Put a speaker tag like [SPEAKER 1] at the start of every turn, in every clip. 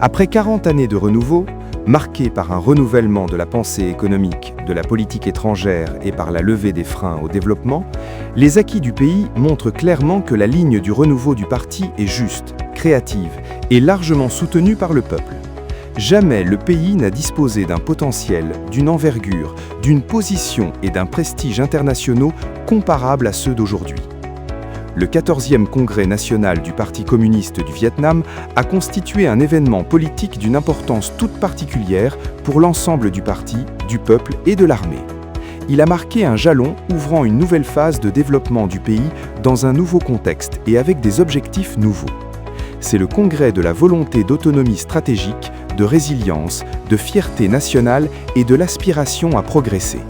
[SPEAKER 1] Après 40 années de renouveau, marquées par un renouvellement de la pensée économique, de la politique étrangère et par la levée des freins au développement, les acquis du pays montrent clairement que la ligne du renouveau du parti est juste, créative et largement soutenue par le peuple. Jamais le pays n'a disposé d'un potentiel, d'une envergure, d'une position et d'un prestige internationaux comparables à ceux d'aujourd'hui. Le 14e Congrès national du Parti communiste du Vietnam a constitué un événement politique d'une importance toute particulière pour l'ensemble du parti, du peuple et de l'armée. Il a marqué un jalon ouvrant une nouvelle phase de développement du pays dans un nouveau contexte et avec des objectifs nouveaux. C'est le congrès de la volonté d'autonomie stratégique, de résilience, de fierté nationale et de l'aspiration à progresser.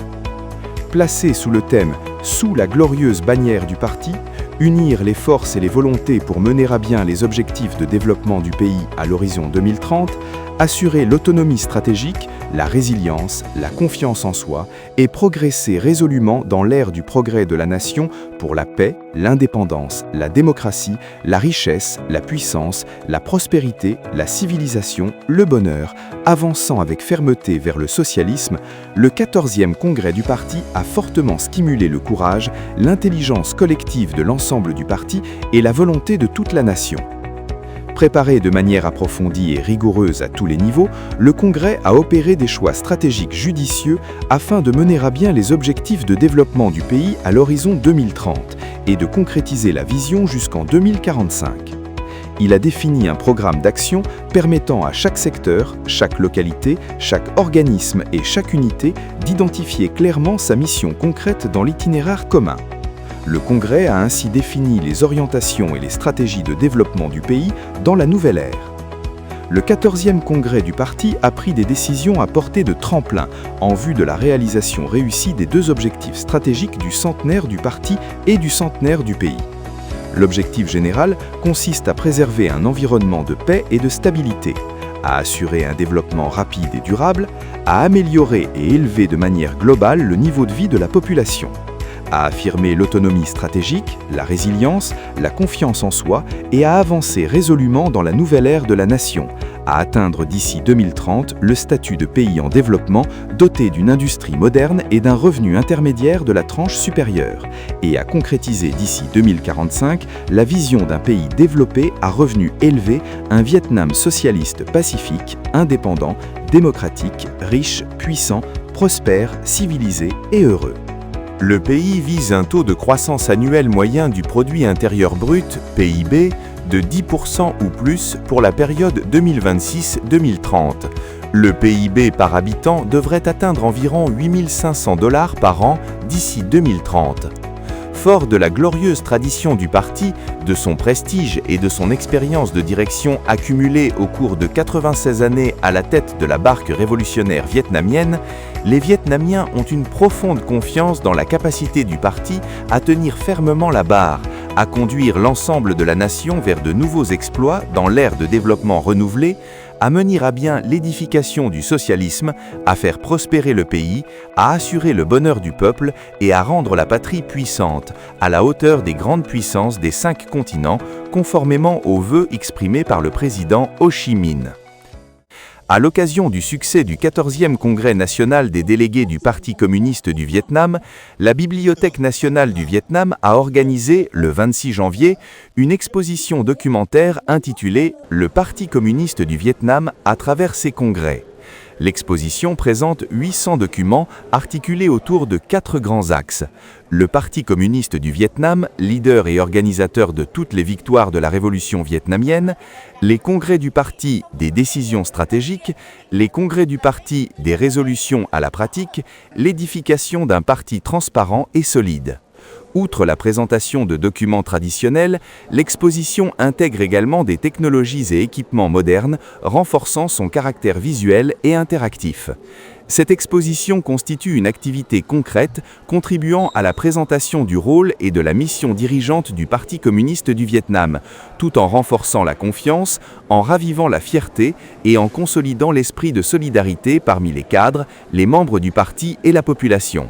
[SPEAKER 1] Placé sous le thème « Sous la glorieuse bannière du parti », unir les forces et les volontés pour mener à bien les objectifs de développement du pays à l'horizon 2030, assurer l'autonomie stratégique, la résilience, la confiance en soi et progresser résolument dans l'ère du progrès de la nation pour la paix, l'indépendance, la démocratie, la richesse, la puissance, la prospérité, la civilisation, le bonheur, avançant avec fermeté vers le socialisme, le 14e congrès du parti a fortement stimulé le courage, l'intelligence collective de l'ensemble du parti et la volonté de toute la nation. Préparé de manière approfondie et rigoureuse à tous les niveaux, le Congrès a opéré des choix stratégiques judicieux afin de mener à bien les objectifs de développement du pays à l'horizon 2030 et de concrétiser la vision jusqu'en 2045. Il a défini un programme d'action permettant à chaque secteur, chaque localité, chaque organisme et chaque unité d'identifier clairement sa mission concrète dans l'itinéraire commun. Le Congrès a ainsi défini les orientations et les stratégies de développement du pays dans la nouvelle ère. Le 14e Congrès du parti a pris des décisions à portée de tremplin en vue de la réalisation réussie des deux objectifs stratégiques du centenaire du parti et du centenaire du pays. L'objectif général consiste à préserver un environnement de paix et de stabilité, à assurer un développement rapide et durable, à améliorer et élever de manière globale le niveau de vie de la population, à affirmer l'autonomie stratégique, la résilience, la confiance en soi et à avancer résolument dans la nouvelle ère de la nation, à atteindre d'ici 2030 le statut de pays en développement doté d'une industrie moderne et d'un revenu intermédiaire de la tranche supérieure, et à concrétiser d'ici 2045 la vision d'un pays développé à revenus élevés, un Vietnam socialiste pacifique, indépendant, démocratique, riche, puissant, prospère, civilisé et heureux.
[SPEAKER 2] Le pays vise un taux de croissance annuel moyen du produit intérieur brut, PIB, de 10% ou plus pour la période 2026-2030. Le PIB par habitant devrait atteindre environ 8 500 $ par an d'ici 2030. Fort de la glorieuse tradition du parti, de son prestige et de son expérience de direction accumulée au cours de 96 années à la tête de la barque révolutionnaire vietnamienne, les Vietnamiens ont une profonde confiance dans la capacité du parti à tenir fermement la barre, à conduire l'ensemble de la nation vers de nouveaux exploits dans l'ère de développement renouvelé, à mener à bien l'édification du socialisme, à faire prospérer le pays, à assurer le bonheur du peuple et à rendre la patrie puissante, à la hauteur des grandes puissances des 5 continents, conformément aux vœux exprimés par le président Ho Chi Minh. À l'occasion du succès du 14e Congrès national des délégués du Parti communiste du Vietnam, la Bibliothèque nationale du Vietnam a organisé, le 26 janvier, une exposition documentaire intitulée « Le Parti communiste du Vietnam à travers ses congrès ». L'exposition présente 800 documents articulés autour de 4 grands axes. Le Parti communiste du Vietnam, leader et organisateur de toutes les victoires de la révolution vietnamienne, les congrès du parti des décisions stratégiques, les congrès du parti des résolutions à la pratique, l'édification d'un parti transparent et solide. Outre la présentation de documents traditionnels, l'exposition intègre également des technologies et équipements modernes, renforçant son caractère visuel et interactif. Cette exposition constitue une activité concrète contribuant à la présentation du rôle et de la mission dirigeante du Parti communiste du Vietnam, tout en renforçant la confiance, en ravivant la fierté et en consolidant l'esprit de solidarité parmi les cadres, les membres du parti et la population.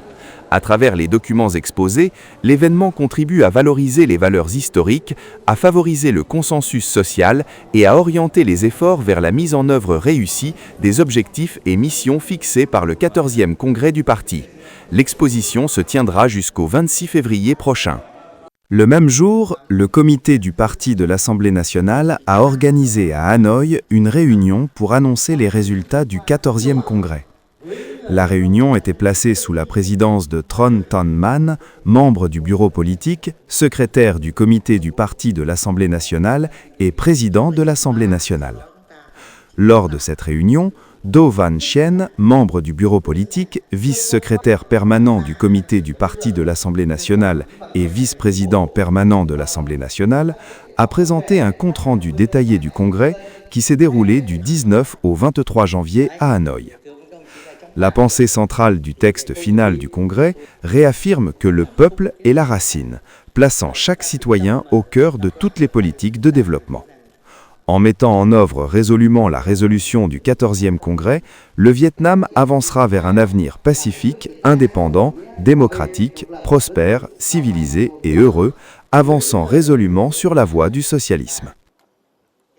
[SPEAKER 2] À travers les documents exposés, l'événement contribue à valoriser les valeurs historiques, à favoriser le consensus social et à orienter les efforts vers la mise en œuvre réussie des objectifs et missions fixés par le 14e congrès du parti. L'exposition se tiendra jusqu'au 26 février prochain.
[SPEAKER 1] Le même jour, le comité du parti de l'Assemblée nationale a organisé à Hanoï une réunion pour annoncer les résultats du 14e congrès. La réunion était placée sous la présidence de Tron Tan Man, membre du bureau politique, secrétaire du comité du parti de l'Assemblée nationale et président de l'Assemblée nationale. Lors de cette réunion, Do Van Chien, membre du bureau politique, vice-secrétaire permanent du comité du parti de l'Assemblée nationale et vice-président permanent de l'Assemblée nationale, a présenté un compte-rendu détaillé du congrès qui s'est déroulé du 19 au 23 janvier à Hanoï. La pensée centrale du texte final du Congrès réaffirme que le peuple est la racine, plaçant chaque citoyen au cœur de toutes les politiques de développement. En mettant en œuvre résolument la résolution du 14e Congrès, le Vietnam avancera vers un avenir pacifique, indépendant, démocratique, prospère, civilisé et heureux, avançant résolument sur la voie du socialisme.